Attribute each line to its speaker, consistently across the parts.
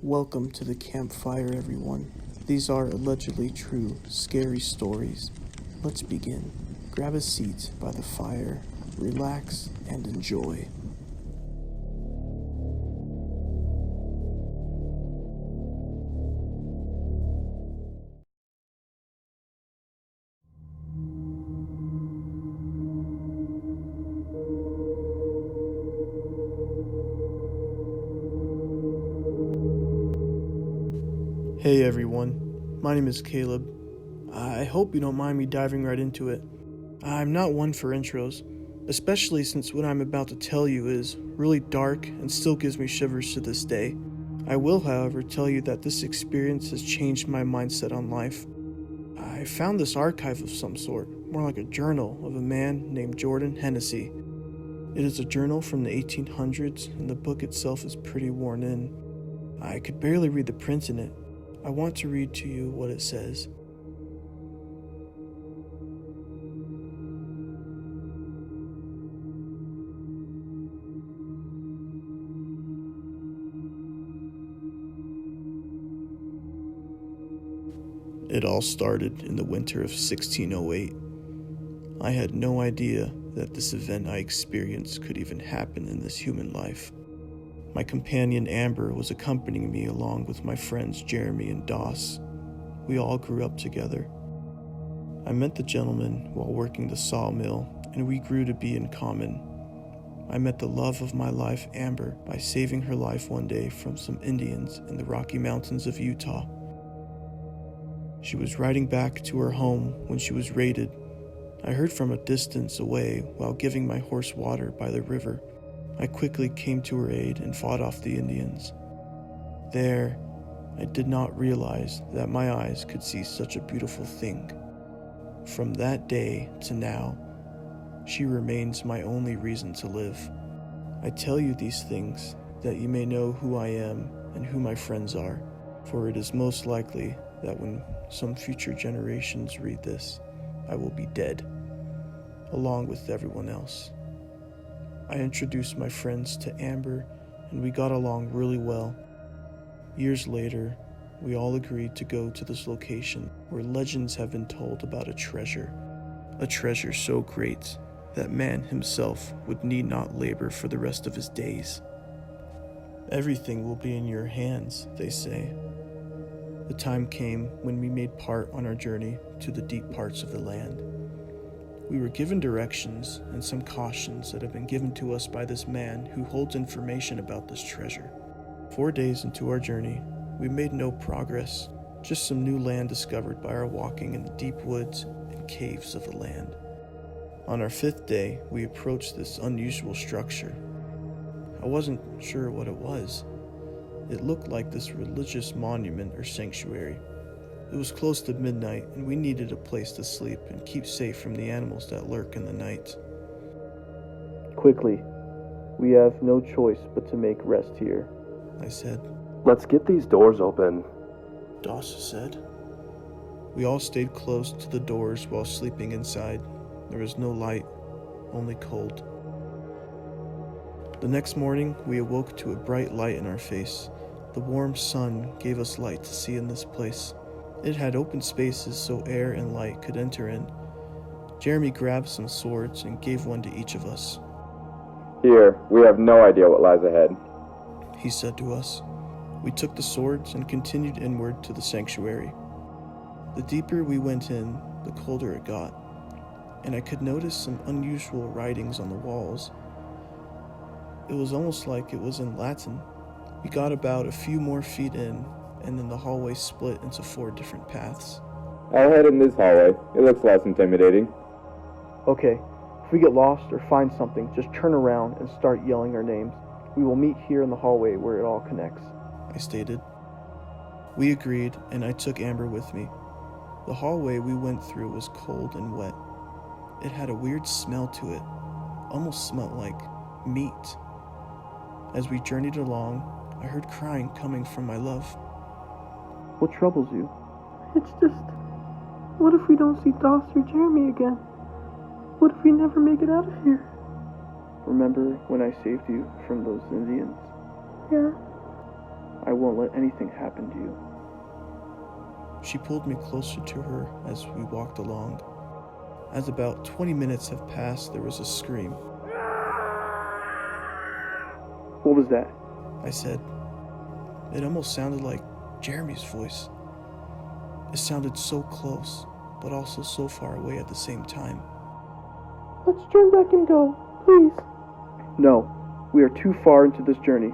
Speaker 1: Welcome to the campfire, everyone. These are allegedly true, scary stories. Let's begin. Grab a seat by the fire, relax, and enjoy. Hey everyone, my name is Caleb. I hope you don't mind me diving right into it. I'm not one for intros, especially since what I'm about to tell you is really dark and still gives me shivers to this day. I will, however, tell you that this experience has changed my mindset on life. I found this archive of some sort, more like a journal of a man named Jordan Hennessy. It is a journal from the 1800s, and the book itself is pretty worn in. I could barely read the print in it. I want to read to you what it says. It all started in the winter of 1608. I had no idea that this event I experienced could even happen in this human life. My companion Amber was accompanying me along with my friends Jeremy and Doss. We all grew up together. I met the gentleman while working the sawmill, and we grew to be in common. I met the love of my life, Amber, by saving her life one day from some Indians in the Rocky Mountains of Utah. She was riding back to her home when she was raided. I heard from a distance away while giving my horse water by the river. I quickly came to her aid and fought off the Indians. There, I did not realize that my eyes could see such a beautiful thing. From that day to now, she remains my only reason to live. I tell you these things that you may know who I am and who my friends are, for it is most likely that when some future generations read this, I will be dead, along with everyone else. I introduced my friends to Amber, and we got along really well. Years later, we all agreed to go to this location where legends have been told about a treasure so great that man himself would need not labor for the rest of his days. Everything will be in your hands, they say. The time came when we made part on our journey to the deep parts of the land. We were given directions and some cautions that have been given to us by this man who holds information about this treasure. 4 days into our journey, we made no progress, just some new land discovered by our walking in the deep woods and caves of the land. On our 5th day, we approached this unusual structure. I wasn't sure what it was. It looked like this religious monument or sanctuary. It was close to midnight, and we needed a place to sleep and keep safe from the animals that lurk in the night. Quickly, we have no choice but to make rest here, I said.
Speaker 2: Let's get these doors open.
Speaker 1: Doss said. We all stayed close to the doors while sleeping inside. There was no light, only cold. The next morning, we awoke to a bright light in our face. The warm sun gave us light to see in this place. It had open spaces so air and light could enter in. Jeremy grabbed some swords and gave one to each of us.
Speaker 2: Here, we have no idea what lies ahead,
Speaker 1: he said to us. We took the swords and continued inward to the sanctuary. The deeper we went in, the colder it got, and I could notice some unusual writings on the walls. It was almost like it was in Latin. We got about a few more feet in, and then the hallway split into 4 different paths.
Speaker 2: I'll head in this hallway. It looks less intimidating.
Speaker 1: Okay, if we get lost or find something, just turn around and start yelling our names. We will meet here in the hallway where it all connects, I stated. We agreed, and I took Amber with me. The hallway we went through was cold and wet. It had a weird smell to it, almost smelled like meat. As we journeyed along, I heard crying coming from my love. What troubles you?
Speaker 3: It's just, what if we don't see Doss or Jeremy again? What if we never make it out of here?
Speaker 1: Remember when I saved you from those Indians?
Speaker 3: Yeah. I won't let anything happen to you.
Speaker 1: She pulled me closer to her as we walked along. As about 20 minutes have passed, there was a scream.
Speaker 3: What was that?
Speaker 1: I said. It almost sounded like Jeremy's voice. It sounded so close, but also so far away at the same time.
Speaker 3: Let's turn back and go, please. No, we are too far into this journey.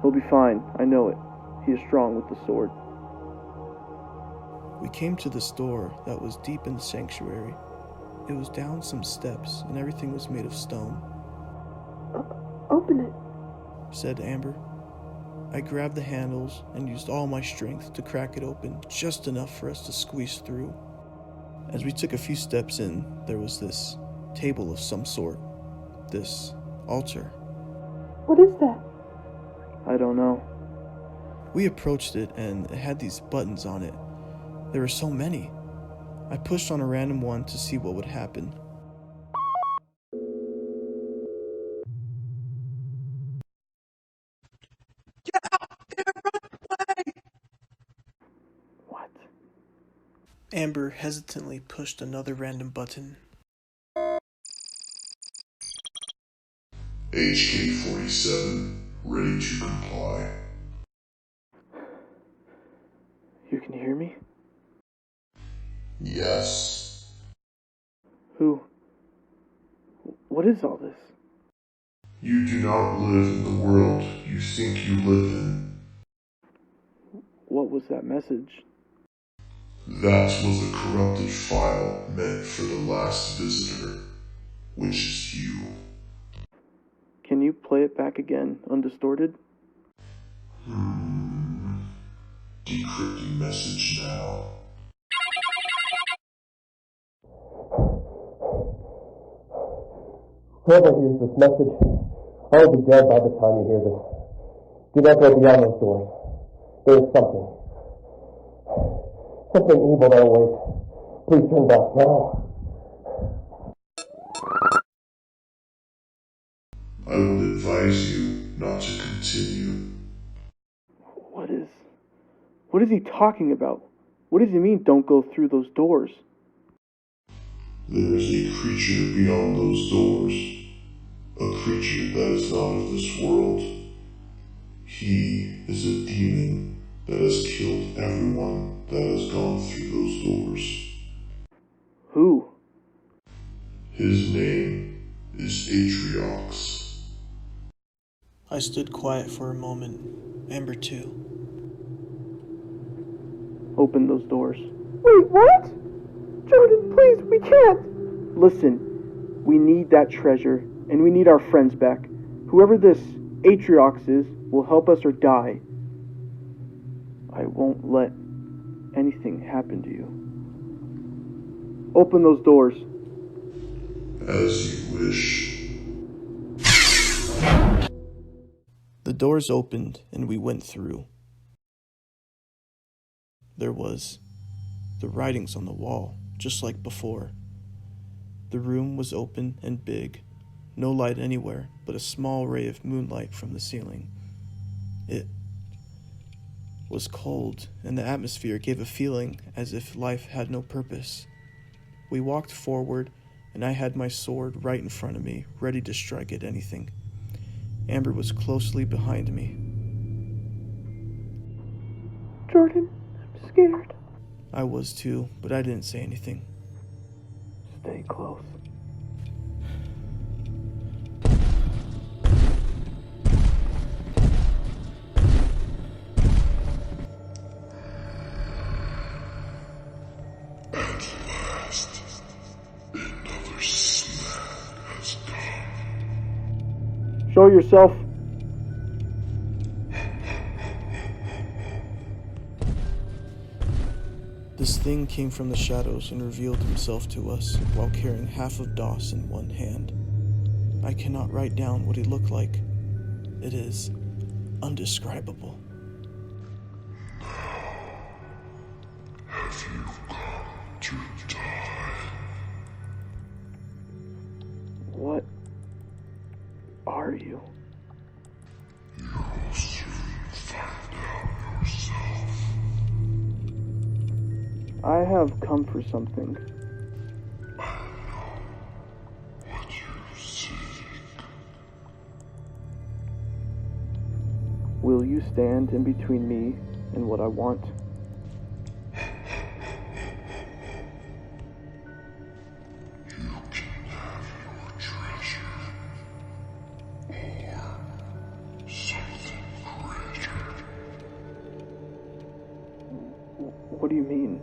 Speaker 3: He'll be fine, I know it. He is strong with the sword.
Speaker 1: We came to this door that was deep in the sanctuary. It was down some steps, and everything was made of stone.
Speaker 3: Open it,
Speaker 1: said Amber. I grabbed the handles and used all my strength to crack it open, just enough for us to squeeze through. As we took a few steps in, there was this table of some sort. This altar.
Speaker 3: What is that? I don't know.
Speaker 1: We approached it and it had these buttons on it. There were so many. I pushed on a random one to see what would happen. Get out there, run away!
Speaker 3: What?
Speaker 1: Amber hesitantly pushed another random button.
Speaker 4: HK-47, ready to comply.
Speaker 3: You can hear me?
Speaker 4: Yes.
Speaker 3: Who? What is all this?
Speaker 4: You do not live in the world you think you live in.
Speaker 3: What was that message?
Speaker 4: That was a corrupted file meant for the last visitor, which is you.
Speaker 3: Can you play it back again, undistorted?
Speaker 4: Decrypting message now.
Speaker 5: Whoever hears this message, I'll be dead by the time you hear this. Do not go beyond those doors. There is something evil that awaits. Please turn back now.
Speaker 4: I would advise you not to continue.
Speaker 3: What is he talking about? What does he mean, don't go through those doors?
Speaker 4: There is a creature beyond those doors. A creature that is not of this world. He is a demon that has killed everyone that has gone through those doors.
Speaker 3: Who?
Speaker 4: His name is Atriox.
Speaker 1: I stood quiet for a moment. Amber too.
Speaker 3: Open those doors. Wait, what? Jordan, please, we can't. Listen, we need that treasure, and we need our friends back. Whoever this Atriox is will help us or die. I won't let anything happen to you. Open those doors.
Speaker 4: As you wish.
Speaker 1: The doors opened and we went through. There was the writings on the wall, just like before. The room was open and big, no light anywhere but a small ray of moonlight from the ceiling. It was cold, and the atmosphere gave a feeling as if life had no purpose. We walked forward, and I had my sword right in front of me, ready to strike at anything. Amber was closely behind me.
Speaker 3: Jordan, I'm scared.
Speaker 1: I was too, but I didn't say anything.
Speaker 3: Stay close.
Speaker 4: At last, another snack has come.
Speaker 3: Show yourself.
Speaker 1: This thing came from the shadows and revealed himself to us while carrying half of Doss in one hand. I cannot write down what he looked like. It is undescribable.
Speaker 4: Have you come to die?
Speaker 3: What are you?
Speaker 4: You will soon find out.
Speaker 3: I have come for something.
Speaker 4: What you seek.
Speaker 3: Will you stand in between me and what I want? What do you mean?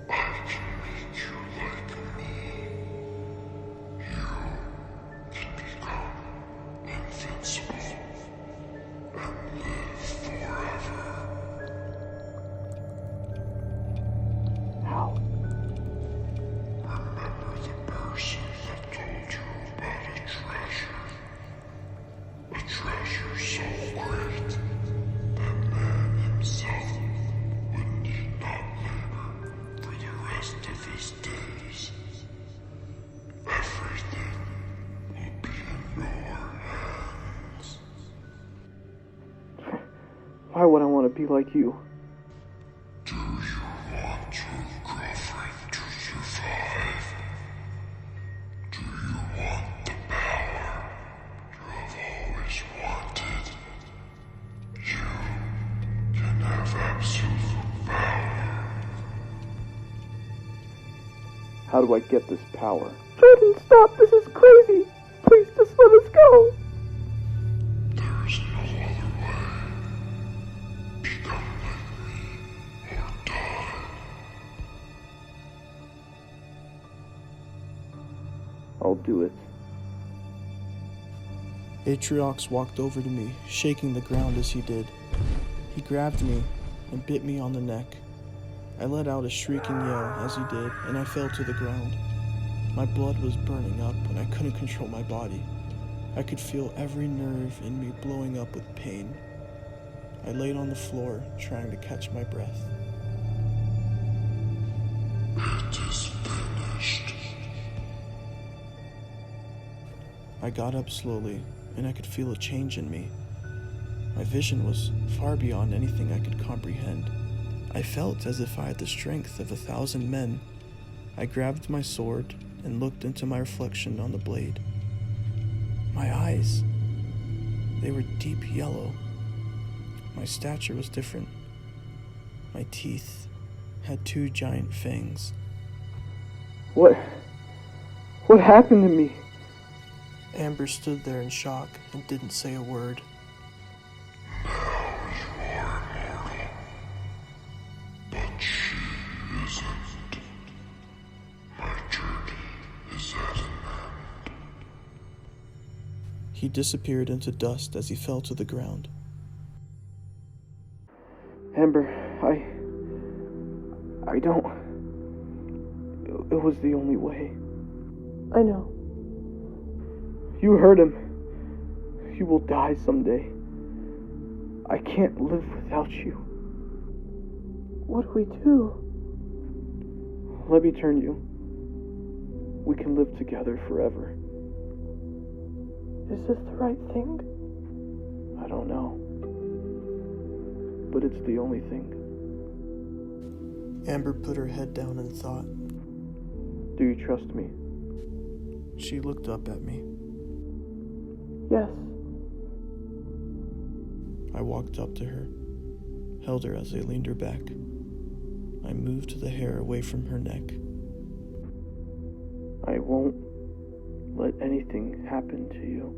Speaker 4: I can make you like me. You can become invincible and live forever.
Speaker 3: How?
Speaker 4: Remember the person that told you about a treasure so great that man himself would need not labor for the rest of his days. Everything will be in your hands.
Speaker 3: Why would I want to be like you?
Speaker 4: Do you want your girlfriend to survive? Do you want the power you have always wanted? You can have absolute power.
Speaker 3: How do I get this power? Jordan, stop! This is crazy! Please just let us go!
Speaker 4: There is no other way. Become like me or die.
Speaker 3: I'll do it.
Speaker 1: Atriox walked over to me, shaking the ground as he did. He grabbed me and bit me on the neck. I let out a shrieking yell as he did, and I fell to the ground. My blood was burning up, and I couldn't control my body. I could feel every nerve in me blowing up with pain. I laid on the floor, trying to catch my breath.
Speaker 4: It is finished.
Speaker 1: I got up slowly, and I could feel a change in me. My vision was far beyond anything I could comprehend. I felt as if I had the strength of 1,000 men. I grabbed my sword and looked into my reflection on the blade. My eyes, they were deep yellow. My stature was different. My teeth had 2 giant fangs.
Speaker 3: What happened to me?
Speaker 1: Amber stood there in shock and didn't say a word.
Speaker 4: Now you are immortal. But she isn't. My journey is at an end.
Speaker 1: He disappeared into dust as he fell to the ground.
Speaker 3: Amber, I don't... It was the only way. I know. You heard him. You will die someday. I can't live without you. What do we do? Let me turn you. We can live together forever. Is this the right thing? I don't know. But it's the only thing.
Speaker 1: Amber put her head down and thought.
Speaker 3: Do you trust me?
Speaker 1: She looked up at me.
Speaker 3: Yes.
Speaker 1: I walked up to her, held her as I leaned her back. I moved the hair away from her neck.
Speaker 3: I won't let anything happen to you.